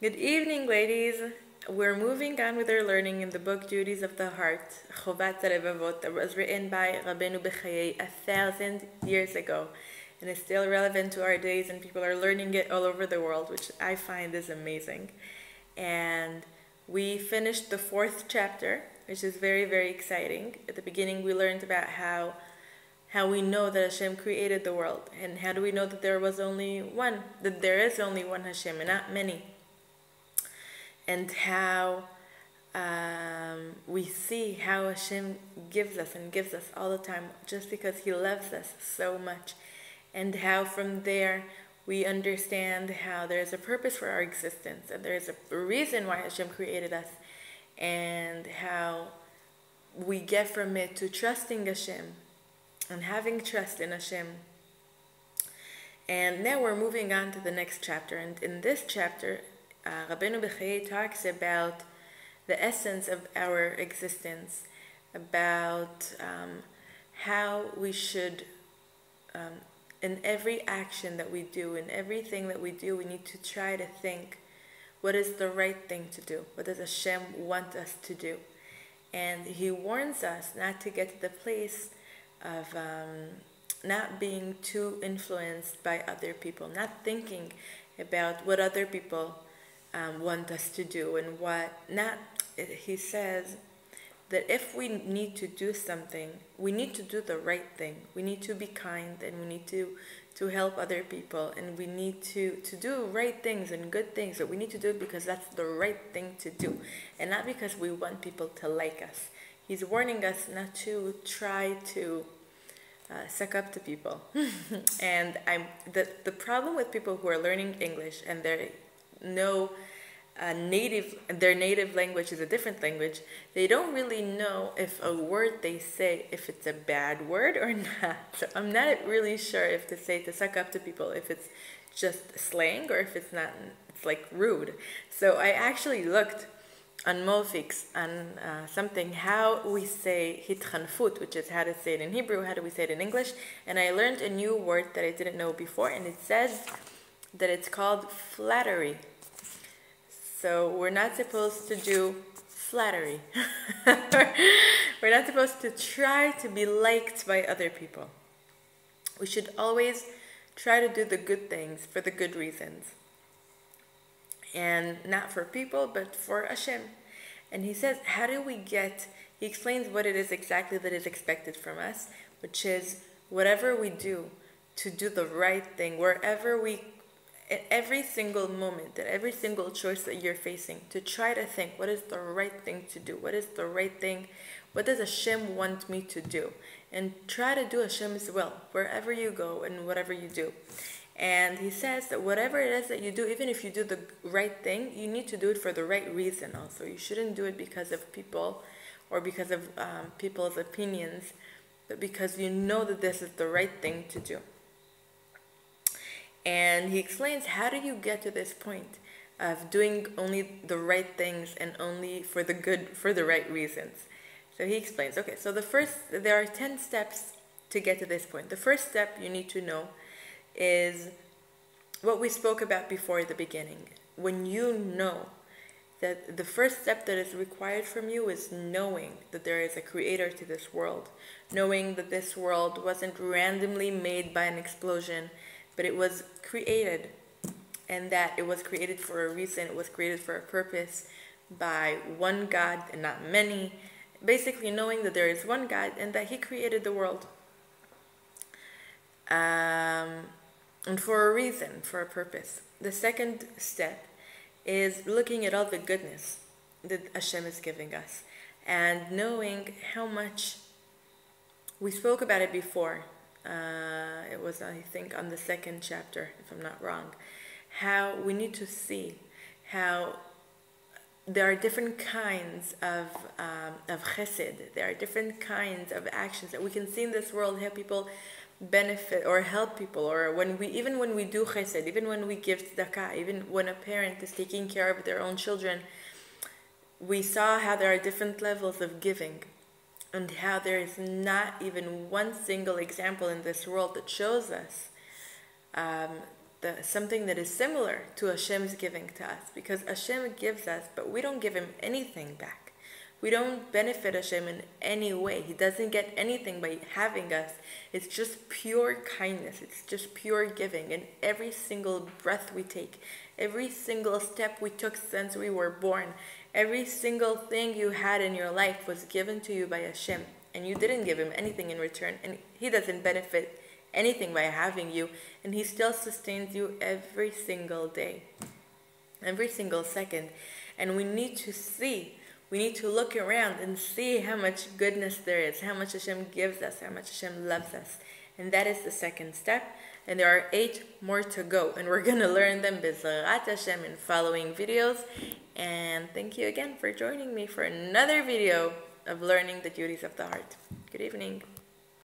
Good evening, ladies. We're moving on with our learning in the book Duties of the Heart, Chovat Revavot, that was written by Rabbeinu Bechayei 1,000 years ago, and is still relevant to our days, and people are learning it all over the world, which I find is amazing. And we finished the 4th chapter, which is very, very exciting. At the beginning, we learned about how we know that Hashem created the world, and how do we know that there is only one Hashem and not many. And how we see how Hashem gives us and gives us all the time just because He loves us so much. And how from there we understand how there is a purpose for our existence, and there is a reason why Hashem created us, and how we get from it to trusting Hashem and having trust in Hashem. And now we're moving on to the next chapter, and in this chapter Rabbeinu Bechayei talks about the essence of our existence, about how we should, in every action that we do, in everything that we do, we need to try to think, what is the right thing to do? What does Hashem want us to do? And He warns us not to get to the place of not being too influenced by other people, not thinking about what other people want us to do and what not. He says that if we need to do something, we need to do the right thing. We need to be kind, and we need to help other people, and we need to do right things and good things. But we need to do it because that's the right thing to do, and not because we want people to like us. He's warning us not to try to suck up to people. And the problem with people who are learning English and their native language is a different language, they don't really know if a word they say, if it's a bad word or not. So I'm not really sure if to say to suck up to people, if it's just slang or if it's not, it's like rude. So I actually looked on Mofix, on something, how we say hitchanfut, which is how to say it in Hebrew, how do we say it in English, and I learned a new word that I didn't know before, and it says that it's called flattery. So we're not supposed to do flattery. We're not supposed to try to be liked by other people. We should always try to do the good things for the good reasons. And not for people, but for Hashem. And he says, how do we get, he explains what it is exactly that is expected from us, which is whatever we do, to do the right thing, wherever we, at every single moment, at every single choice that you're facing, to try to think, what is the right thing to do? What is the right thing? What does Hashem want me to do? And try to do Hashem's will, wherever you go and whatever you do. And he says that whatever it is that you do, even if you do the right thing, you need to do it for the right reason also. You shouldn't do it because of people or because of people's opinions, but because you know that this is the right thing to do. And he explains, how do you get to this point of doing only the right things and only for the right reasons? So he explains, okay, so there are 10 steps to get to this point. The first step you need to know is what we spoke about before at the beginning. When you know that the first step that is required from you is knowing that there is a creator to this world, knowing that this world wasn't randomly made by an explosion, but it was created, and that it was created for a reason, it was created for a purpose by one God and not many. Basically knowing that there is one God and that He created the world. And for a reason, for a purpose. The second step is looking at all the goodness that Hashem is giving us, and knowing how much, we spoke about it before, it was, I think, on the 2nd chapter, if I'm not wrong, how we need to see how there are different kinds of chesed, there are different kinds of actions that we can see in this world, how people benefit or help people, or even when we do chesed, even when we give tzedakah, even when a parent is taking care of their own children, we saw how there are different levels of giving, and how there is not even one single example in this world that shows us something that is similar to Hashem's giving to us, because Hashem gives us, but we don't give him anything back. We don't benefit Hashem in any way. He doesn't get anything by having us. It's just pure kindness. It's just pure giving. And every single breath we take, every single step we took since we were born, every single thing you had in your life was given to you by Hashem, and you didn't give him anything in return, and he doesn't benefit anything by having you, and he still sustains you every single day, every single second. And we need to look around and see how much goodness there is, how much Hashem gives us, how much Hashem loves us. And that is the second step. And there are 8 more to go, and we're going to learn them B'ezrat Hashem in following videos. And thank you again for joining me for another video of learning the duties of the heart. Good evening.